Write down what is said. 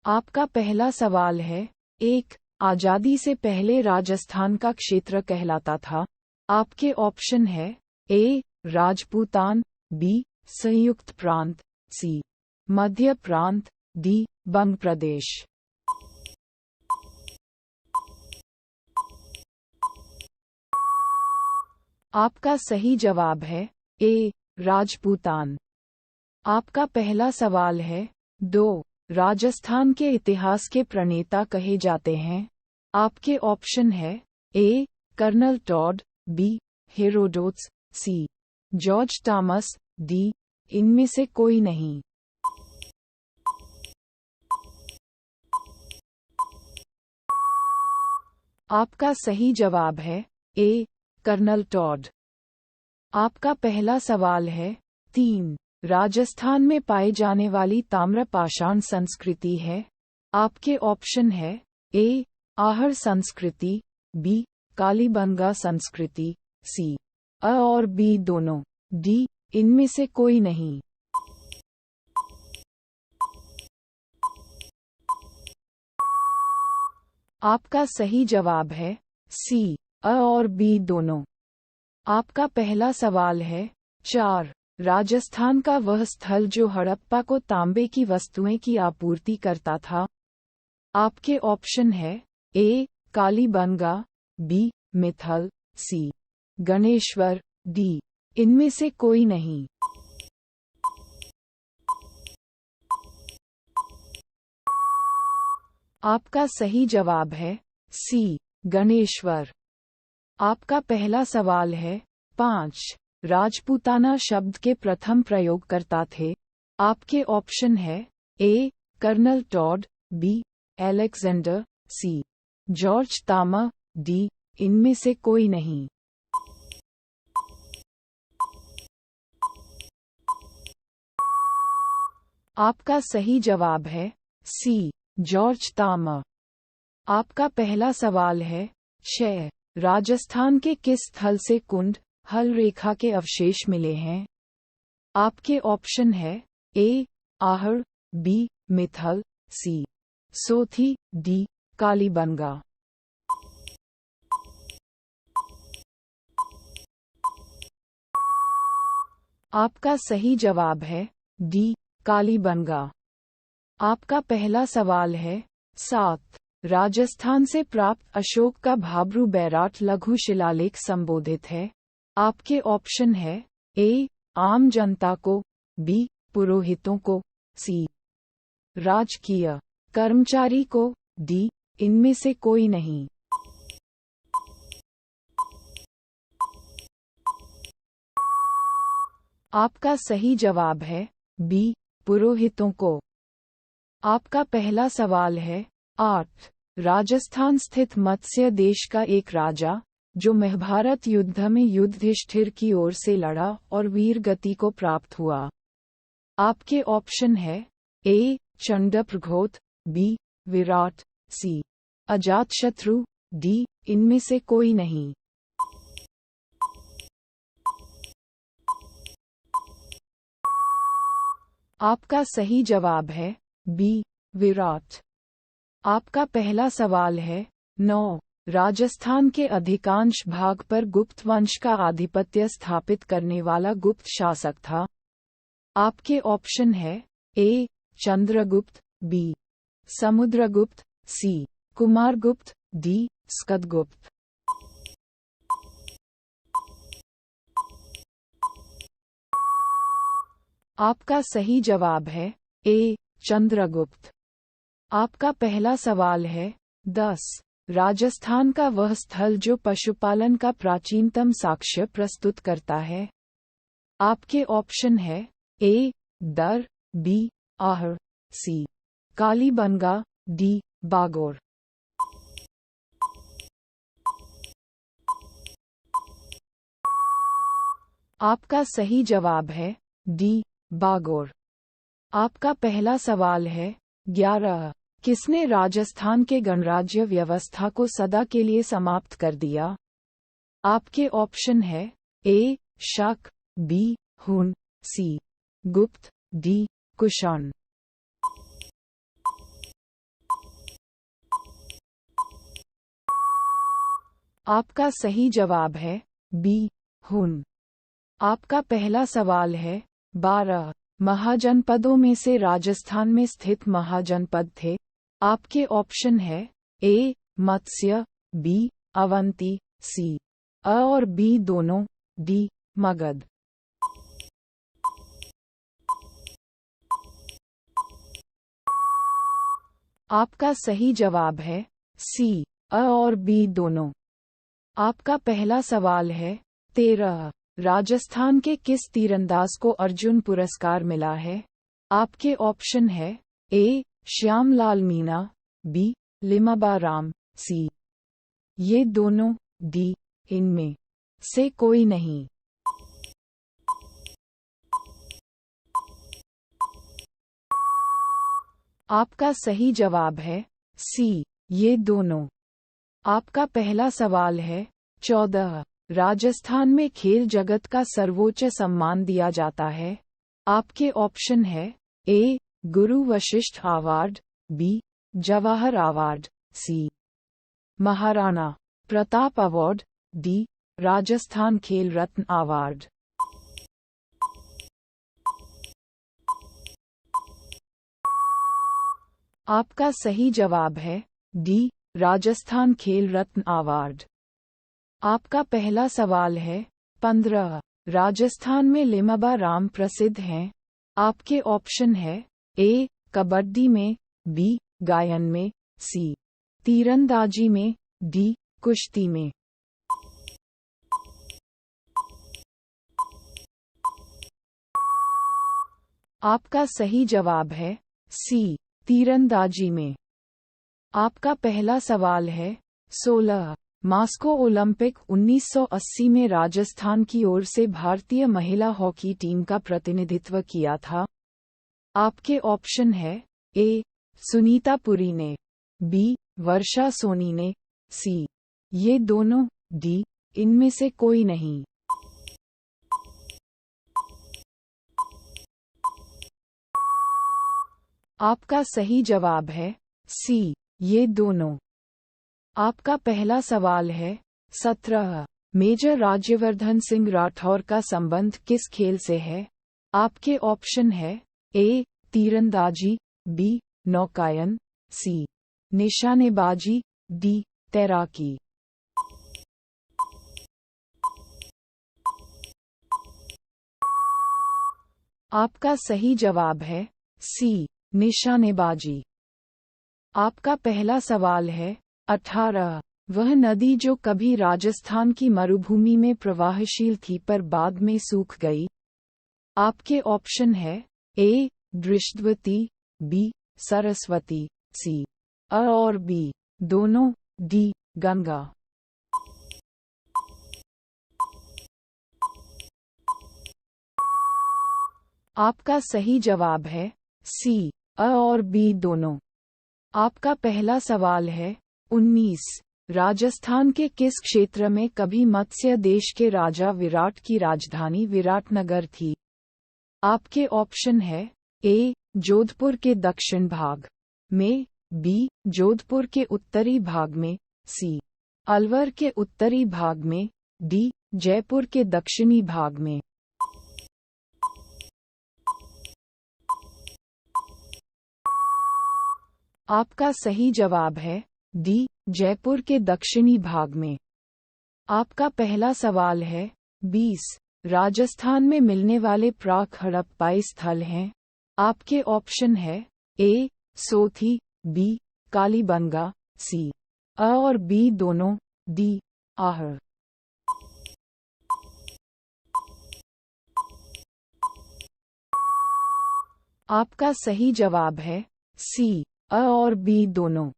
आपका पहला सवाल है, एक, आजादी से पहले राजस्थान का क्षेत्र कहलाता था। आपके ऑप्शन है ए. राजपूतान, बी. संयुक्त प्रांत, सी. मध्य प्रांत, डी. बंग प्रदेश। आपका सही जवाब है ए. राजपूतान। आपका पहला सवाल है, 2. राजस्थान के इतिहास के प्रणेता कहे जाते हैं। आपके ऑप्शन है A. Colonel Tod, B. Herodotus, C. George Thomas, D. इनमें से कोई नहीं। आपका सही जवाब है ए. Colonel Tod. आपका पहला सवाल है, 3. राजस्थान में पाए जाने वाली ताम्रपाषाण संस्कृति है। आपके ऑप्शन है ए. आहर संस्कृति, बी. कालीबंगा संस्कृति, सी. अ और बी दोनों, डी. इनमें से कोई नहीं। आपका सही जवाब है सी. अ और बी दोनों। आपका पहला सवाल है, 4. राजस्थान का वह स्थल जो हड़प्पा को तांबे की वस्तुएं की आपूर्ति करता था। आपके ऑप्शन है ए. कालीबंगा, बी. मिथल, सी. गणेश्वर, डी. इनमें से कोई नहीं। आपका सही जवाब है सी. गणेश्वर। आपका पहला सवाल है, 5. राजपूताना शब्द के प्रथम प्रयोगकर्ता थे। आपके ऑप्शन है A. Colonel Tod, B. Alexander, C. George Thomas, D. इनमें से कोई नहीं। आपका सही जवाब है सी. George Thomas. आपका पहला सवाल है, 6. राजस्थान के किस स्थल से कुंड, हल रेखा के अवशेष मिले हैं। आपके ऑप्शन है ए. आहर, बी. मिथल, सी. सोथी, डी. कालीबंगा। आपका सही जवाब है डी. कालीबंगा। आपका पहला सवाल है, 7. राजस्थान से प्राप्त अशोक का भाब्रू बैराट लघु शिलालेख संबोधित है। आपके ऑप्शन है ए. आम जनता को, बी. पुरोहितों को, सी. राजकीय कर्मचारी को, डी. इनमें से कोई नहीं। आपका सही जवाब है बी. पुरोहितों को। आपका पहला सवाल है, 8. राजस्थान स्थित मत्स्य देश का एक राजा, जो महाभारत युद्ध में युधिष्ठिर की ओर से लड़ा और वीर गति को प्राप्त हुआ। आपके ऑप्शन है ए. चंडप्रघोत, बी. विराट, सी. अजातशत्रु, डी. इनमें से कोई नहीं। आपका सही जवाब है बी. विराट। आपका पहला सवाल है, 9. राजस्थान के अधिकांश भाग पर गुप्त वंश का आधिपत्य स्थापित करने वाला गुप्त शासक था। आपके ऑप्शन है ए. चंद्रगुप्त, बी. समुद्रगुप्त, सी. कुमारगुप्त, डी. स्कंदगुप्त। आपका सही जवाब है ए. चंद्रगुप्त। आपका पहला सवाल है, 10. राजस्थान का वह स्थल जो पशुपालन का प्राचीनतम साक्ष्य प्रस्तुत करता है। आपके ऑप्शन है ए. दर, बी. आहर, सी. कालीबंगा, डी. बागोर। आपका सही जवाब है डी. बागोर। आपका पहला सवाल है, 11. किसने राजस्थान के गणराज्य व्यवस्था को सदा के लिए समाप्त कर दिया। आपके ऑप्शन है ए. शक, बी. हुन, सी. गुप्त, डी. कुषाण। आपका सही जवाब है बी, हुन। आपका पहला सवाल है 12 महाजनपदों में से राजस्थान में स्थित महाजनपद थे। आपके ऑप्शन है ए मत्स्य, बी अवंती, सी अ और बी दोनों, डी मगध। आपका सही जवाब है सी अ और बी दोनों। आपका पहला सवाल है 13 राजस्थान के किस तीरंदाज को अर्जुन पुरस्कार मिला है? आपके ऑप्शन है ए श्यामलाल मीणा, बी लिमाबा राम, सी ये दोनों, डी इनमें से कोई नहीं। आपका सही जवाब है सी ये दोनों। आपका पहला सवाल है 14 राजस्थान में खेल जगत का सर्वोच्च सम्मान दिया जाता है। आपके ऑप्शन है A Guru Vashishtha award, B Jawahar award, C Maharana Pratap award, D Rajasthan Khel Ratna award. आपका सही जवाब है डी राजस्थान खेल रत्न अवार्ड। आपका पहला सवाल है 15 राजस्थान में लिमाबा राम प्रसिद्ध हैं। आपके ऑप्शन है ए कबड्डी में, बी गायन में, सी तीरंदाजी में, डी कुश्ती में। आपका सही जवाब है सी तीरंदाजी में। आपका पहला सवाल है 16 मास्को ओलंपिक 1980 में राजस्थान की ओर से भारतीय महिला हॉकी टीम का प्रतिनिधित्व किया था। आपके ऑप्शन है ए सुनीता पुरी ने, बी वर्षा सोनी ने, सी ये दोनों, डी इनमें से कोई नहीं। आपका सही जवाब है सी ये दोनों। आपका पहला सवाल है 17 मेजर राज्यवर्धन सिंह राठौर का संबंध किस खेल से है? आपके ऑप्शन है ए तीरंदाजी, बी नौकायन, सी निशानेबाजी, डी तैराकी। आपका सही जवाब है सी निशानेबाजी। आपका पहला सवाल है 18 वह नदी जो कभी राजस्थान की मरुभूमि में प्रवाहशील थी पर बाद में सूख गई। आपके ऑप्शन है ए दृष्टवती, बी सरस्वती, सी अ और बी दोनों, डी गंगा। आपका सही जवाब है सी अ और बी दोनों। आपका पहला सवाल है 19 राजस्थान के किस क्षेत्र में कभी मत्स्य देश के राजा विराट की राजधानी विराटनगर थी? आपके ऑप्शन है ए जोधपुर के दक्षिण भाग में, बी जोधपुर के उत्तरी भाग में, सी अलवर के उत्तरी भाग में, डी जयपुर के दक्षिणी भाग में। आपका सही जवाब है डी जयपुर के दक्षिणी भाग में। आपका पहला सवाल है 20 राजस्थान में मिलने वाले प्राक हड़प्पाई स्थल हैं। आपके ऑप्शन है ए सोथी, बी कालीबंगा, सी अ और बी दोनों, डी आहर। आपका सही जवाब है सी अ और बी दोनों।